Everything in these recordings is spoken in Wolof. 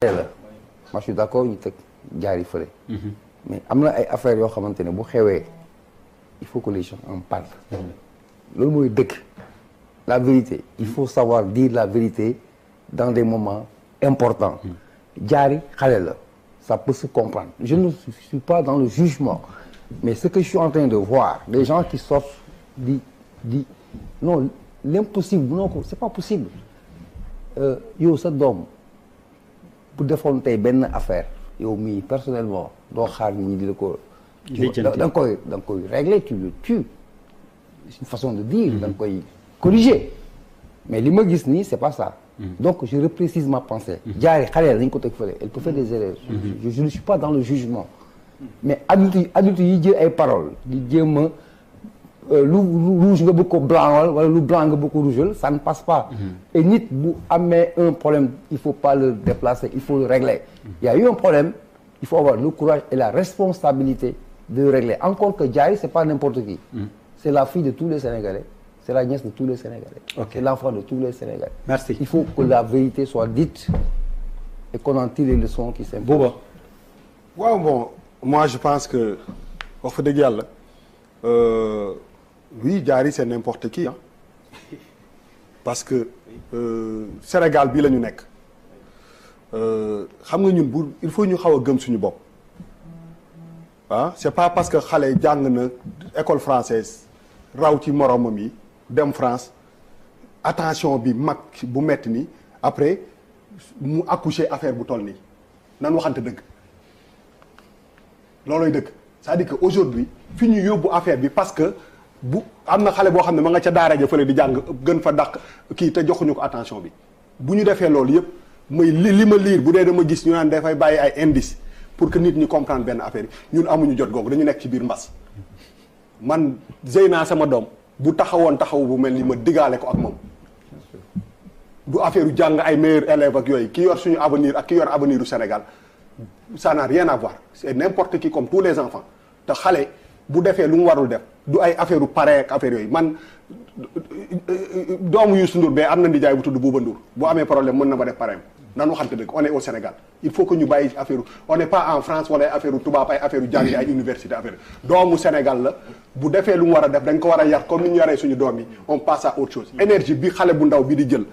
moi je suis d'accord ñu teg jaari fële. mais am na ay affaires yoo xamante ne bu xewee il faut que les gens en parlent. loolu mooy dëgg. la vérité il faut savoir dire la vérité dans des moments importants. jaari xale la ça peut se comprendre je ne suis pas dans le jugement mais ce que je suis en train de voir des gens qui sortent di non l'impossible non ko c'est pas possible yow sa doom bu defoon tey benn affaire yow mii personnellement doo xaar nit ñi di la ko da nga koy régler tu le tues c'est une façon de dire da nga koy corriger mais li ma gis nii c'est pas ça donc je reprécise ma pensée jaari xale la nañ ko teg fële elle peut faire des erreurs je ne suis pas dans le jugement mais adulte yi jël ay paroles di jéem a lu rouge nga bëgg ko blanc wala lu blanc nga bëgg ko rouge ça ne passe pas et nit bu amee un problème il faut pas le déplacer il faut le régler il y a eu un problème il faut avoir le courage et la responsabilité de le régler encore que Diary c'est pas n'importe qui c'est la fille de tous les Sénégalais c'est la nièce de tous les Sénégalais c'est l'enfant de tous les Sénégalais merci il faut que la vérité soit dite et qu'on en tire les leçons qui s'imposent. Bouba waaw bon moi je pense que wax fa dëgg yàlla oui Diary c'est n'importe qui parce que Sénégal bii la ñu nekk xam nga ñun bu il faut ñu xaw a gëm suñu bopp c'est pas parce que xale jàng na école française raw ci moromam yi dem France attention bi mag bu metti ni après mu accoucher affaire bu toll nii nan waxante dëgg loolooy dëgg c'est-à-dire que aujourd'hui fi ñu yóbbu affaire bi parce que bu am na xale boo xam ne ma nga ca daara ja fële di jàng gën fa dàq kii te joxuñu ko attention bi bu ñu defee loolu yëpp mooy li ma liir bu dee dama gis ñu naan dafay bàyyi ay indices pour que nit ñi comprendre benn affaire yi ñun amuñu jot googu dañu nekk ci biir mbas man Zeyna sama doom bu taxawoon taxaw bu mel ni ma diggaale ko ak moom du affaire yu jàng ay meilleurs élèves ak yooyu ki yor suñu avenir ak ki yor avenir du Sénégal ça n'a rien à voir c'est n'importe qui comme tous les enfants te xale bu defee lu mu warul def du ay affaire u pare ak affaire yooyu man doomu Youssou Ndour am na nijaay bu tudd Bouba Ndour bu amee problème mën na ma def pareem nan waxante dëgg on est au Sénégal il faut que ñu bàyyi affaire on n'est pas en France wala ay affaire u tubaab ay affaire u jàng ay université affaire doomu Sénégal la bu defee lu mu war a def dañ ko war a yar comme ni ñu yaree suñu doom yi on passe à autre chose énergie bi xale bu ndaw bi di jël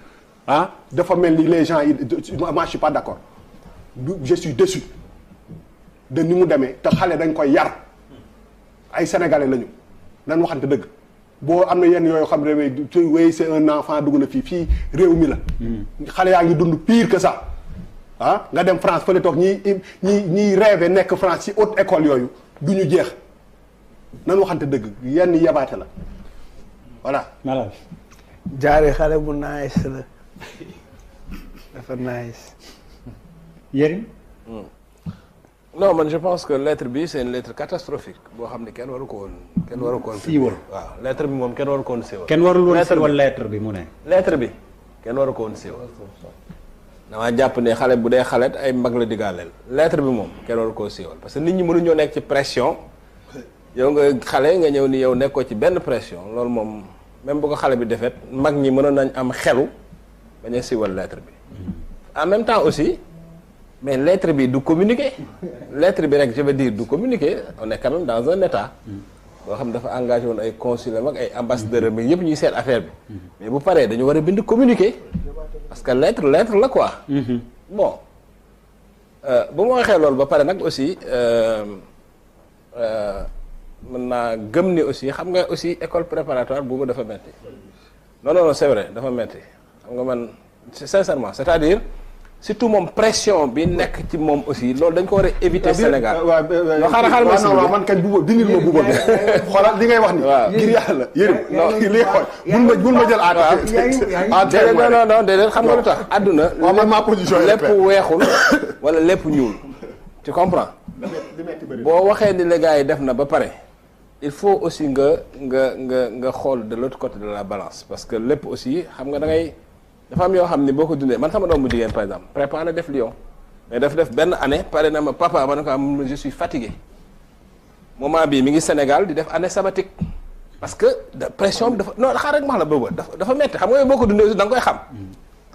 dafa mel ni les gens yi moi je suis pas d'accord je suis déçu de ni mu demee te xale dañ koy yar ay sénégalais lañu nan waxante dëgg boo am na yenn yooyu xam ne oui c'est un enfant dugg na fii réew mi la xale yaa ngi dund pire que ça nga dem France fële toog ñiy rêvé nekk France ci haute école yooyu du ñu jeex nan waxante dëgg yenn yabaate la voilà Diary xale bu nice la dafa nice Yérim non man je pense que lettre bi c'est une lettre catastrophique boo xam ne kenn waru ko woon siiwal waaw lettre bi moom kenn waru ko woon siiwal kenn warul woon siiwal lettre bi mu ne lettre bi kenn waru ko woon siiwal damaa jàpp ne xale bu dee xalet ay mag la digaaleel lettre bi moom kenn waru koo siiwal parce que nit ñi mënuñoo nekk ci pression yow nga xale nga ñëw ni yow nekkoo ci benn pression loolu moom même bu ko xale bi defet mag ñi mënoon nañ am xelu bañ a siiwal lettre bi en même temps aussi mais lettre bi du communiquer lettre bi rek je veux dire du communiquer on est quand même dans un état boo xam dafa engagé woon ay consul ak ay ambassadeur bi yëpp ñuy seet affaire bi mais bu paree dañu war a bind communiquer parce que lettre la quoi bon bu ma waxee loolu ba pare nag aussi mën naa gëm ni aussi xam nga aussi école préparatoire boobu dafa metti non c'est vrai dafa metti xam nga man sincèrement c'est-à-dire surtout moom pression bi nekk ci moom aussi loolu dañ ko war a éviter Sénégal. waaw xaaral ma man kañ bu dindil ma Bouba bi xoolal li ngay wax ni ngir yàlla Yérim non li ngay xool bul ma jël non déedéet xam nga lu tax àdduna ma position lépp weexul wala lépp ñuul tu comprends boo waxee ni les gars yi def na ba pare il faut aussi nga xool de l'autre côté de la balance parce que lépp aussi xam nga da ngay dafa am yoo xam ni boo ko dundee man sama doom bu jigéen par exemple préparé def Lyon mais daf def benn année pare na ma papa ma ne ko am je suis fatigué moment bii mi ngi Sénégal di def année sabbatique parce que pression bi dafa non xaar rek ma la booba dafa metti xam nga boo ko dundee aussi da nga koy xam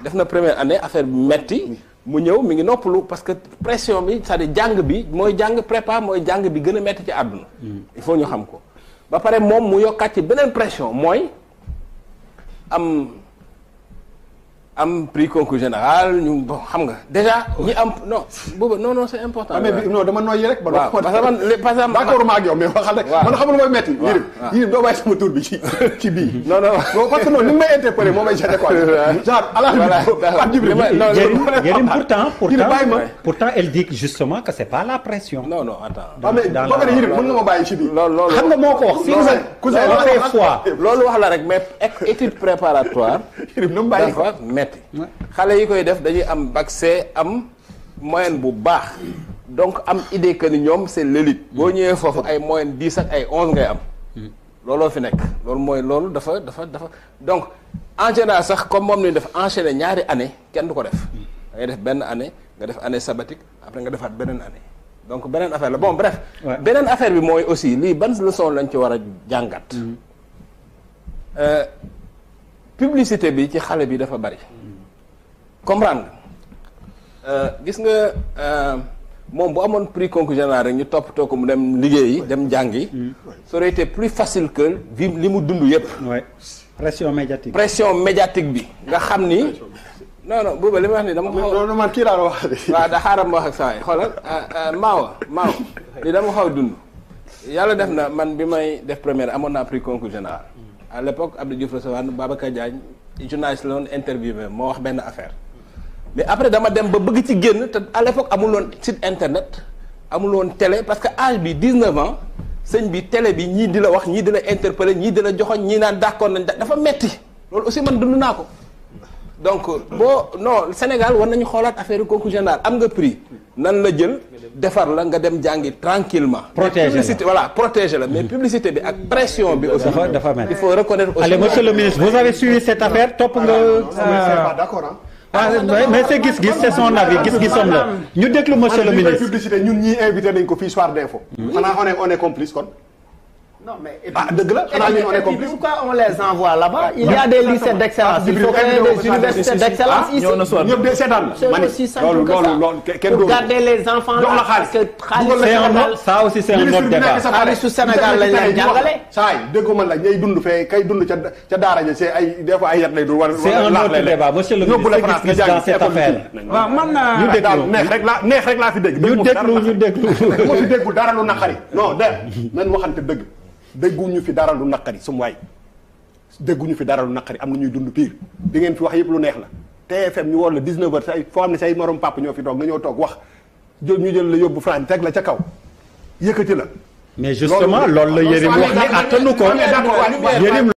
def na première année affaire bi metti mu ñëw mi ngi noppalu parce que pression bi c'est-à-dire jàng bi mooy jàng prépa mooy jàng bi gën a metti ci àdduna. il faut ñu xam ko ba pare moom mu yokkaat ci beneen pression mooy am prix concours général ñu bon xam nga déjà ñi am non booba non c'est important. mais non dama noyyi rek. waaw parce que man par exemple. d'accord ma ak yow mais waxal rek. man xamul mooy metti. Yérim doo bàyyi sama tur bi ci bii. non parce que non ni nga may interpellé moo may gêné quoi. genre à la Yérim pourtant elle dit justement que c'est pas la pression. non attends. mais boo ko Yérim mën nga ma bàyyi ci bii. loolu xam nga moo ko wax. cousin loolu wax la rek mais étude préparatoire. Yérim na mu bàyyi dafa metti xale yi koy def dañuy am bac C am moyenne bu baax donc am idée que ni ñoom c'est l'élite boo ñëwee foofu ay moyenne 10 ak ay 11 ngay am looloo fi nekk loolu dafa donc en général sax comme moom ni def enchaîner ñaari année kenn du ko def da ngay def benn année nga def année sabbatique après nga defaat beneen année donc beneen affaire la bon bref beneen affaire bi mooy aussi lii ban leçon lañ ci war a jàngat publicité bi ci xale bi dafa bari comprendre gis nga moom bu amoon prix concours général rek ñu toppatoo ko mu dem liggéeyi dem jàngi ça aurait été plus facile que li mu dund yépp pression médiatique bi nga xam ni non booba li ma wax ni dama xaw non man kii laa wax waaw da xaaral ma wax ak saa yi xoolal maawa li dama xaw dund yàlla def na man bi may def première amoon naa prix concours général à l'époque Abdou Diouf recevoir Babacar Diagne journaliste la woon interviewé moo wax benn affaire mais après dama dem ba bëgg ci génn te à l'époque amul woon site internet amul woon télé parce que âge bi 19 ans sëñ bi télé bi ñii di la wax ñii di la interpeller ñii di la joxoñ ñii naan d'accord nañ dafa metti loolu aussi man dund naa ko donc non Sénégal war nañu xoolaat affaire concours général am nga prix nan la jël defar la nga dem jàngi tranquillement protéger la mais publicité bi ak pression bi aussi dafa mel il faut reconnaître aussi. Allez monsieur le ministre vous avez suivi cette affaire topp nga pas d'accord mais c'est gis-gis c'est son avis gis-gisam la ñu déglu monsieur le ministre publicité ñun ñii invité nañ ko fii soir d'info xanaa on est complice kon Non, mais dëgg la xanaa ñun on est complice. Pourquoi on les envoie là-bas? Il y a des lycées d'excellence. Il faut créer des universités d'excellence ici. ñëpp de seetaan la. C'est aussi simple que ça. Pour garder les enfants là. Parce que ça aussi c'est un autre débat. xaalisu Sénégal lañ leen jàngale. saa yi déggoo man la ñay dund fee kay dund ca daara ja c'est ay des fois ay yat lay dul war c'est un autre débat monsieur le ministre gis dans cette affaire. waaw man ñu déglu neex rek laa fi dégg. ñu déglu moo fi déggul dara lu naqari non nañ waxante dëgg dégguñu fi dara lu naqari sum waay dégguñu fi dara lu naqari am na ñuy dund pire di ngeen fi wax yëpp lu neex la TFM ñu woor la 19h say foo xam ne say morom papa ñoo fi toog nga ñëw toog wax ñu jël la yóbbu France teg la ca kaw yëkkati la. mais justement loolu la Yérim wax ni attanu ko Yérim